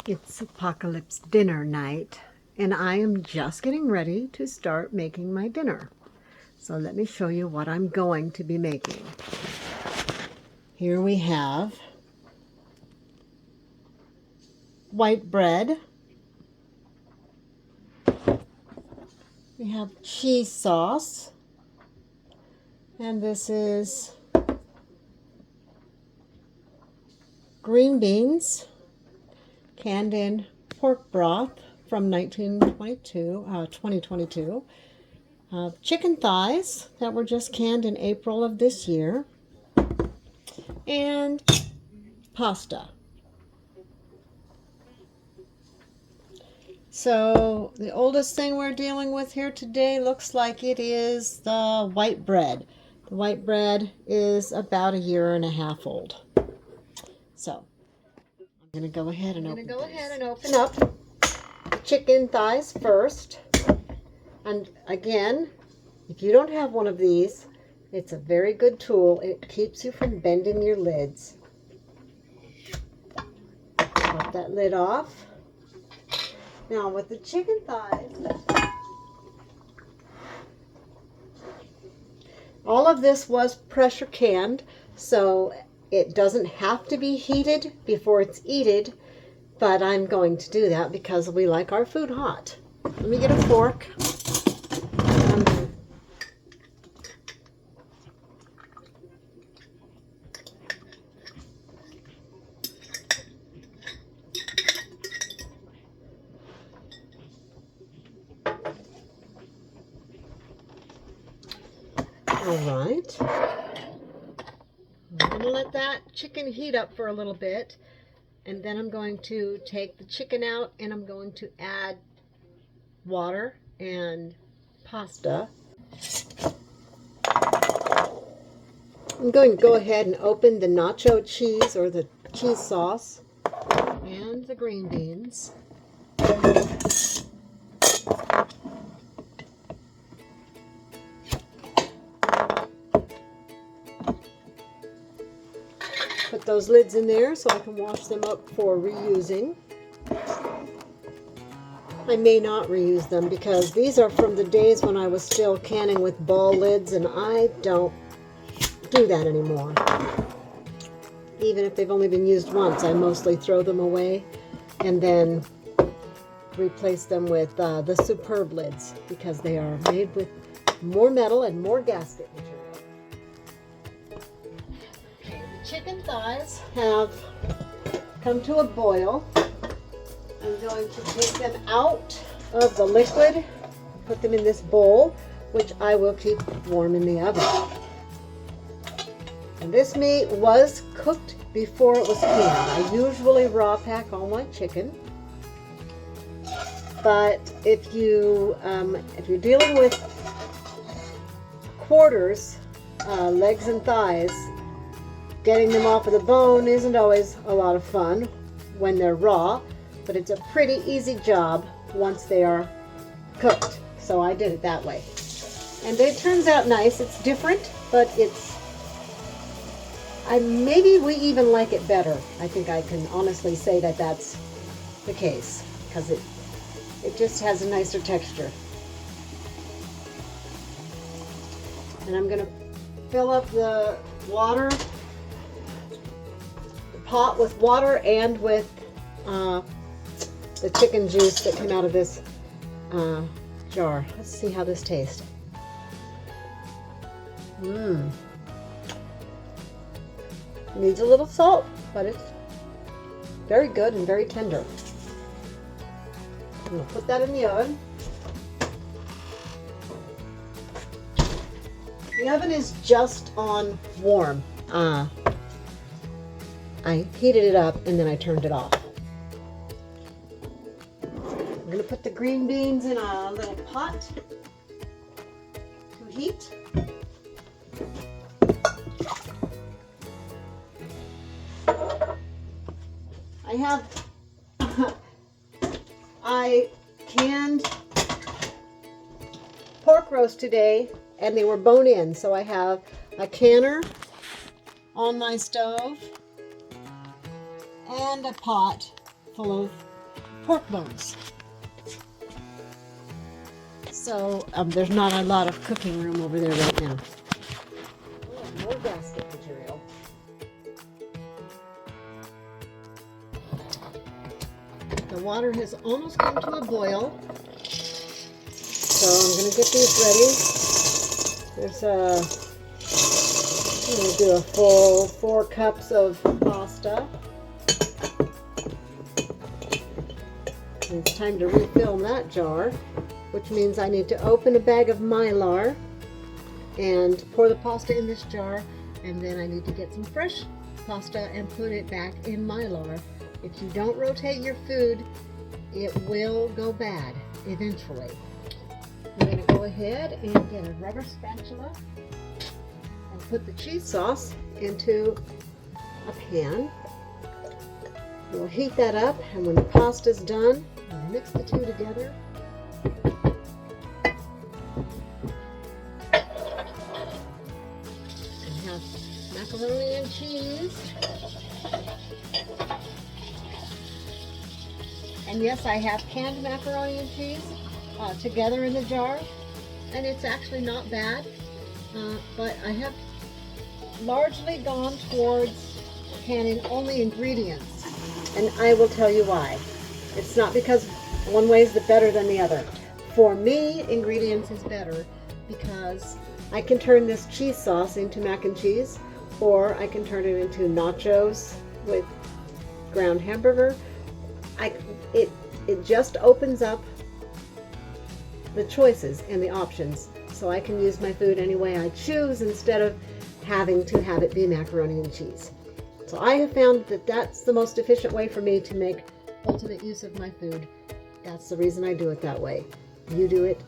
It's apocalypse dinner night, and I am just getting ready to start making my dinner. So let me show you what I'm going to be making. Here we have white bread. We have cheese sauce. And this is green beans, canned in pork broth from 2022. Chicken thighs that were just canned in April of this year. And pasta. So the oldest thing we're dealing with here today looks like it is the white bread. The white bread is about 1.5 years old. So I'm going to go ahead and open up the chicken thighs first. And again, if you don't have one of these, it's a very good tool. It keeps you from bending your lids. Pop that lid off. Now with the chicken thighs, all of this was pressure canned, so it doesn't have to be heated before it's eaten, but I'm going to do that because we like our food hot. Let me get a fork. All right. I'm going to let that chicken heat up for a little bit, and then I'm going to take the chicken out and I'm going to add water and pasta. I'm going to go ahead and open the nacho cheese or the cheese sauce and the green beans. Put those lids in there so I can wash them up for reusing. I may not reuse them because these are from the days when I was still canning with ball lids, and I don't do that anymore. Even if they've only been used once, I mostly throw them away and then replace them with the Superb lids because they are made with more metal and more gasket material. Chicken thighs have come to a boil. I'm going to take them out of the liquid, put them in this bowl, which I will keep warm in the oven. And this meat was cooked before it was canned. I usually raw pack all my chicken, but if you're dealing with quarters, legs and thighs, getting them off of the bone isn't always a lot of fun when they're raw, but it's a pretty easy job once they are cooked. So I did it that way. And it turns out nice. It's different, but maybe we even like it better. I think I can honestly say that that's the case because it just has a nicer texture. And I'm going to fill up the water, pot with water and with the chicken juice that came out of this jar. Let's see how this tastes. Needs a little salt, but it's very good and very tender. I'm going to put that in the oven. The oven is just on warm. I heated it up and then I turned it off. I'm going to put the green beans in a little pot to heat. I canned pork roast today and they were bone in, so I have a canner on my stove and a pot full of pork bones. So there's not a lot of cooking room over there right now. Oh, more basket material. The water has almost come to a boil. So I'm going to get these ready. I'm going to do a full 4 cups of pasta. And it's time to refill that jar, which means I need to open a bag of Mylar and pour the pasta in this jar, and then I need to get some fresh pasta and put it back in Mylar. If you don't rotate your food, it will go bad eventually. I'm going to go ahead and get a rubber spatula and put the cheese sauce into a pan. We'll heat that up, and when the pasta's done, we'll mix the two together. And have macaroni and cheese. And yes, I have canned macaroni and cheese together in the jar, and it's actually not bad, but I have largely gone towards canning only ingredients, and I will tell you why. It's not because one way is better than the other. For me, ingredients is better because I can turn this cheese sauce into mac and cheese, or I can turn it into nachos with ground hamburger. It just opens up the choices and the options, so I can use my food any way I choose instead of having to have it be macaroni and cheese. So I have found that that's the most efficient way for me to make ultimate use of my food. That's the reason I do it that way. You do it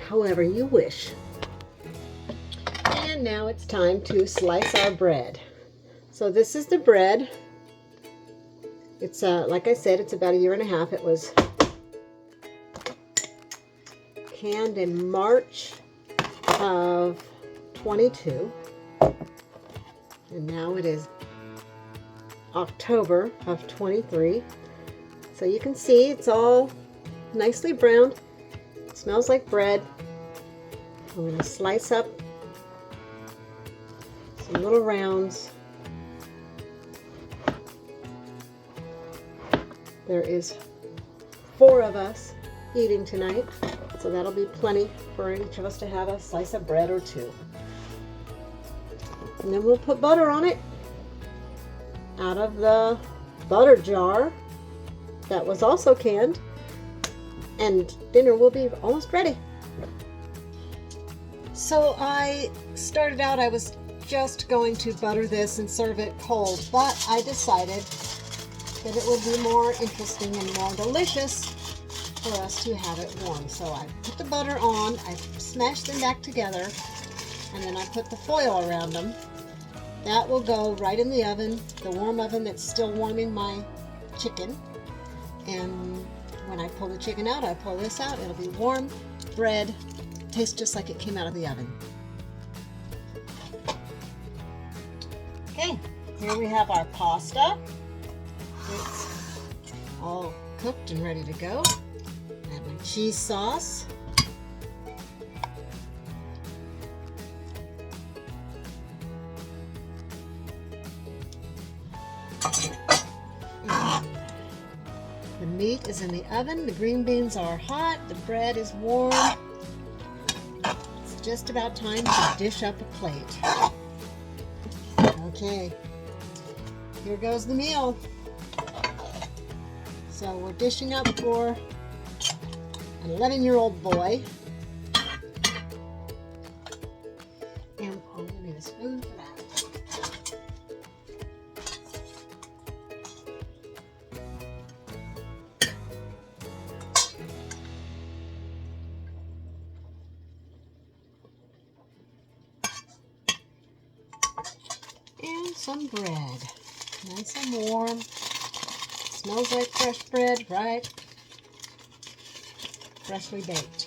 however you wish. And now it's time to slice our bread. So this is the bread. It's like I said, it's about 1.5 years. It was canned in March of 22, and now it is October of 23. So you can see it's all nicely browned. It smells like bread. I'm going to slice up some little rounds. There is 4 of us eating tonight, so that'll be plenty for each of us to have a slice of bread or 2. And then we'll put butter on it out of the butter jar that was also canned, and dinner will be almost ready. So I started out, I was just going to butter this and serve it cold, but I decided that it would be more interesting and more delicious for us to have it warm. So I put the butter on, I smashed them back together, and then I put the foil around them. That will go right in the oven, the warm oven that's still warming my chicken. And when I pull the chicken out, I pull this out, it'll be warm bread, tastes just like it came out of the oven. Okay, here we have our pasta. It's all cooked and ready to go. I have my cheese sauce. The meat is in the oven, the green beans are hot, the bread is warm. It's just about time to dish up a plate. Okay, here goes the meal. So we're dishing up for an 11-year-old boy. And I'm going to need a spoon for that. And some bread, nice and warm. Smells like fresh bread, right? Freshly baked.